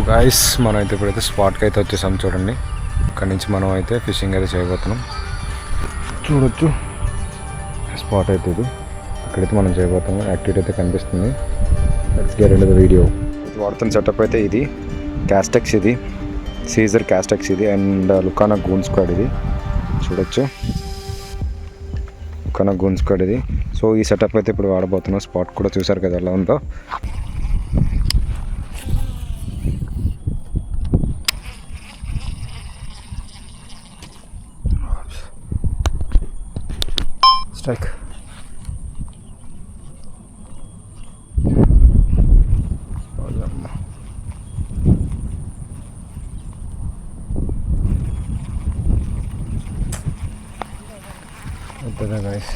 Guys మనం అయితే ఇప్పుడైతే స్పాట్కి అయితే వచ్చేసాం చూడండి. అక్కడి నుంచి మనం అయితే ఫిషింగ్ అయితే చేయబోతున్నాం. చూడొచ్చు స్పాట్ అయితే ఇది. అక్కడైతే మనం చేయబోతున్నాం. యాక్టివిటీ అయితే కనిపిస్తుంది. Let's get into the video. వాడుతున్న సెటప్ అయితే ఇది క్యాస్టెక్స్, ఇది సీజర్ క్యాస్టెక్స్ ఇది, అండ్ లుకానా గూన్ స్క్వాడ్ ఇది. చూడొచ్చు లుకానా గూన్ స్క్వాడ్ ఇది. సో ఈ సెటప్ అయితే ఇప్పుడు వాడబోతున్నాం. స్పాట్ కూడా చూసారు కదా ఎలా ఉందో. స్ట్రైక్ ఉంటుందా గైస్?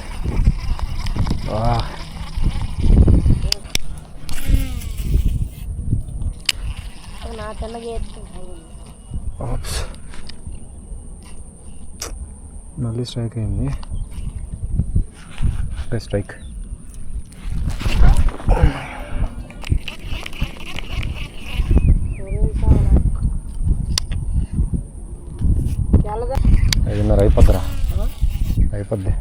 మళ్ళీ స్ట్రైక్ అయింది. స్ట్రైక్ ఐదున్నర అయిపోద్దిరా, అయిపోద్ది.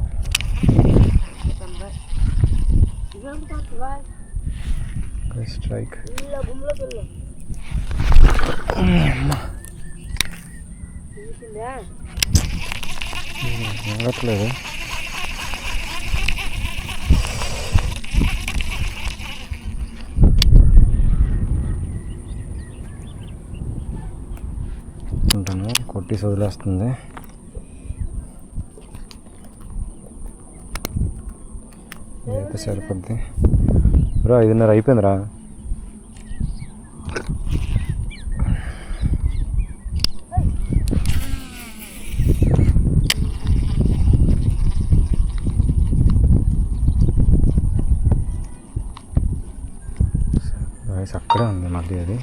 స్ట్రైక్ ఉండట్లేదు. ఉంటాను కొట్టి వదిలేస్తుంది. ఇదైతే సరిపోద్ది బ్రో. 5:30 అయిపోయిందిరా. అక్కడే ఉంది మళ్ళీ అది.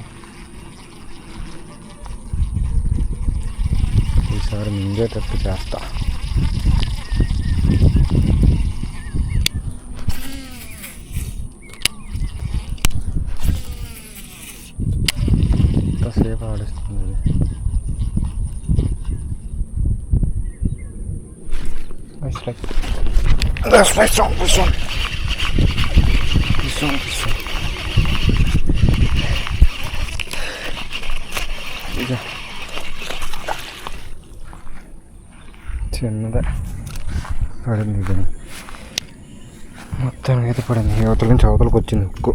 ఈసారి మింగేటట్టు చేస్తా. ఎంతసేపు ఆడిస్తుంది ఇది. చిన్నదే పడింది ఇది. మొత్తం అయితే పడింది. యువతల నుంచి అవతలకు వచ్చింది ఉక్కు.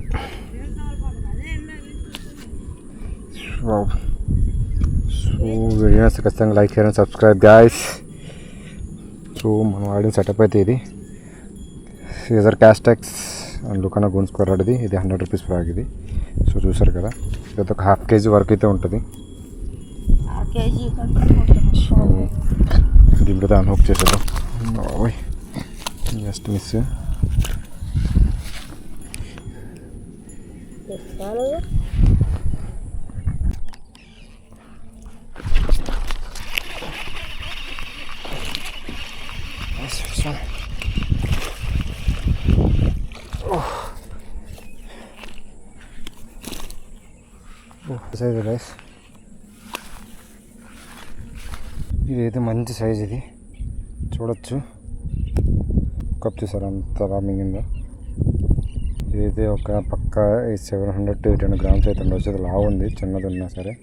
సో వీడియోస్ ఖచ్చితంగా లైక్ చేయండి, సబ్స్క్రైబ్ గాయస్. సో మనం వాడిన సెటప్ అయితే ఇది సీజర్ క్యాస్టెక్స్ అండ్ లుకానా గూన్ స్క్వాడ్ ఇది. ఇది 100 రూపీస్ బ్యాగ్ ఇది. సో చూసారు కదా, ఇది ఒక 1/2 kg వరకు అయితే ఉంటుంది. సో దీంట్లో అన్హుక్ చేసేద్దాం. Just miss. సైజ్ రైస్ ఇదైతే మంచి సైజ్. ఇది చూడొచ్చు. కప్ చూసారు అంత మింగిందో. ఇదైతే ఒక పక్క 700 to 800 grams అయితే ఉండొచ్చు. అది లావు ఉంది, చిన్నది ఉన్నా సరే.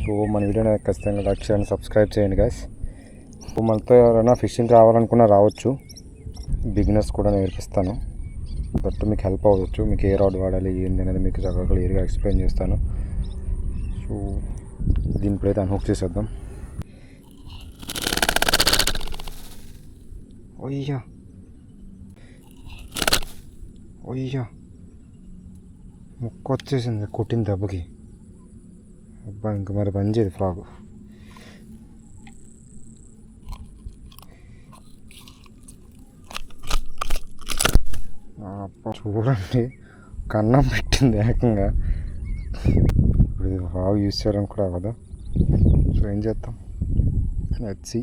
సో మన వీడియోని ఖచ్చితంగా లైక్ చేయండి, సబ్స్క్రైబ్ చేయండి గైస్. సో మనతో ఎవరైనా ఫిషింగ్ రావాలనుకున్నా రావచ్చు. బిగినర్స్ కూడా నేర్పిస్తాను. బట్ మీకు హెల్ప్ అవ్వచ్చు. మీకు ఏ రాడ్ వాడాలి ఏంది అనేది మీకు చక్కగా క్లియర్గా ఎక్స్ప్లెయిన్ చేస్తాను. సో దీనిపైతే అన్హుక్ చేసేద్దాం. ఒయ్యా ఒయ్యా ముక్క వచ్చేసింది కొట్టిన దెబ్బకి. అబ్బా ఇంక మరి పనిచేయదు ఫ్రాగ్. చూడండి కన్నం పెట్టింది ఏకంగా. ఇప్పుడు ఇది ఫ్రాగ్ యూజ్ చేయడానికి కూడా అవ్వదు. సో ఏం చేద్దాం, లెట్స్ సీ.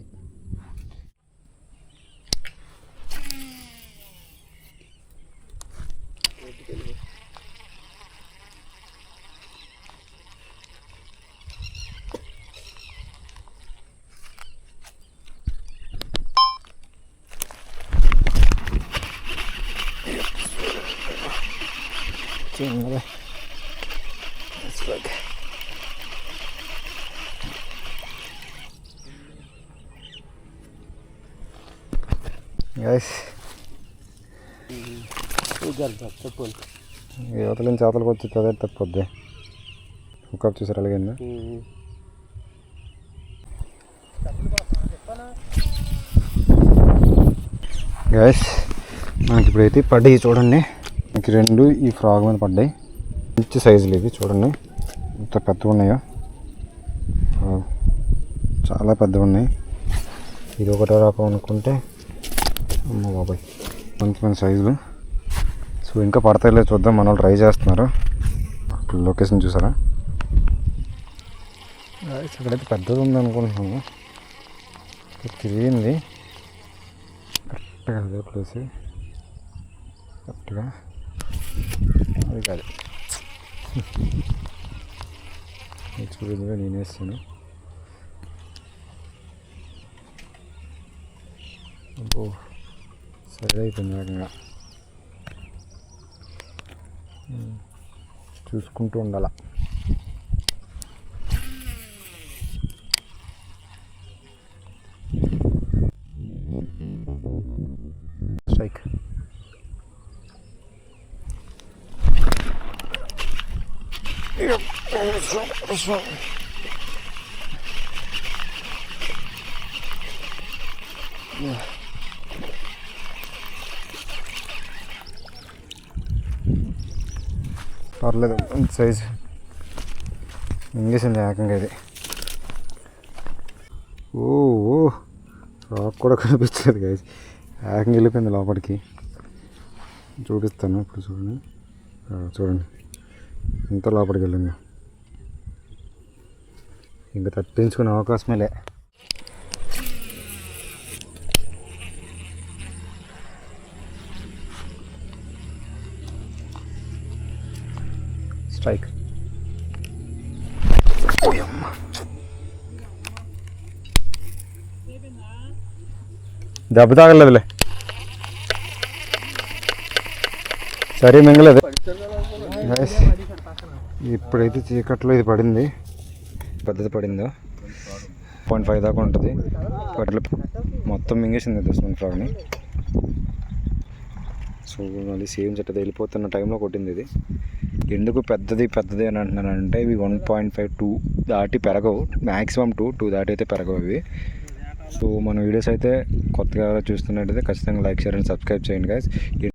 చిన్నదే గైస్ యువతల నుంచి చేతలకు వచ్చి అదే తప్పొద్ది హుకప్ చూసారు అలాగే గైస్ మనకి ఇప్పుడైతే పడ్డాయి చూడండి. మనకి 2 ఈ ఫ్రాగ్ మీద పడ్డాయి. మంచి సైజులు ఇవి చూడండి ఎంత పెద్దగా ఉన్నాయో, చాలా పెద్దగా ఉన్నాయి. ఇది ఒకటో రకం అనుకుంటే అమ్మ బాబాయ్ మంచి మంచి సైజులు. సో ఇంకా పడతాయిలే చూద్దాం, మన వాళ్ళు ట్రై చేస్తున్నారు. ఇప్పుడు లొకేషన్ చూసారా, ఇక్కడైతే పెద్దది ఉంది అనుకుంటున్నాము. తిరిగింది కరెక్ట్గా అదే ప్లేస్, కరెక్ట్గా అది కాదు చూడగా నేను వేస్తాను. అబ్బో సరే అయిపోయింది వేగంగా, చూసుకుంటూ ఉండాల. స్ట్రైక్ పర్లేదు మంచి సైజు ఇంగేసింది ఏకంగా ఇది. ఓ రాక్ కూడా కనిపించలేదు గైస్, ఏకంగా వెళ్ళిపోయింది లోపలికి. చూపిస్తాను ఇప్పుడు చూడండి, చూడండి ఎంత లోపలికి వెళ్ళింది. ఇంకా తప్పించుకునే అవకాశమే లే. స్ట్రైక్ దెబ్బ తాగలేదులే, సరే మింగలేదు. ఇప్పుడైతే చీకట్లో ఇది పడింది, పెద్దది పడిందో 0.5 దాకా ఉంటుంది. మొత్తం మింగేసింది దోస్తున్న ఫ్రాగ్ని. సో మళ్ళీ సేమ్ చెట్టు వెళ్ళిపోతున్న టైంలో కొట్టింది ఇది. ఎందుకు పెద్దది అని అంటున్నానంటే ఇవి 1.5 2 దాటి పెరగవు, మ్యాక్సిమం 2 దాటి అయితే పెరగవు ఇవి. సో మన వీడియోస్ అయితే కొత్తగా చూస్తున్నట్టయితే ఖచ్చితంగా లైక్, షేర్ అండ్ సబ్స్క్రైబ్ చేయండి గైస్.